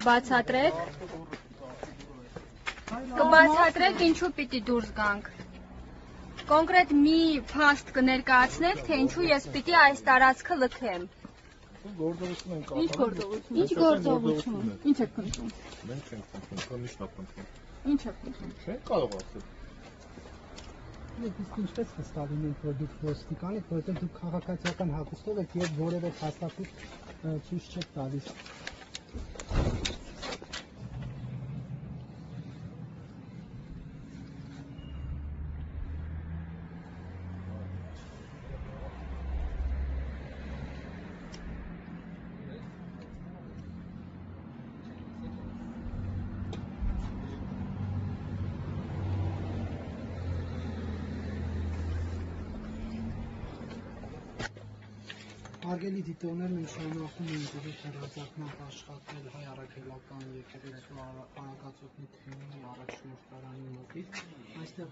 Բացատրեք։ Կբացատրեք ինչու պիտի դուրս գանք։ Կոնկրետ մի փաստ կներկայացնեք, թե ինչու ես պիտի այս տարածքը լքեմ։ Գործողություն են Ինչ գործողություն։ Ինչ գործողություն։ Ինչ եք քննում։ Մենք ենք քննում, քննիչն է քննում։ Ինչ եք քննում։ Չեն կարող ասել։ Իսկ ինչպես վստահում եք, որ դուք ոստիկան եք, որովհետև դուք քաղաքացիական հագուստով եք եւ որևէ փաստաթուղթ ցույց չեք տալիս։ Հարգելի դիտողներն շարունակում են իրենց հրաժարական աշխատել հայ առաքելական եկեղեցու արագածոտնի թիմի առաջնորդարանի մոտից, այստեղ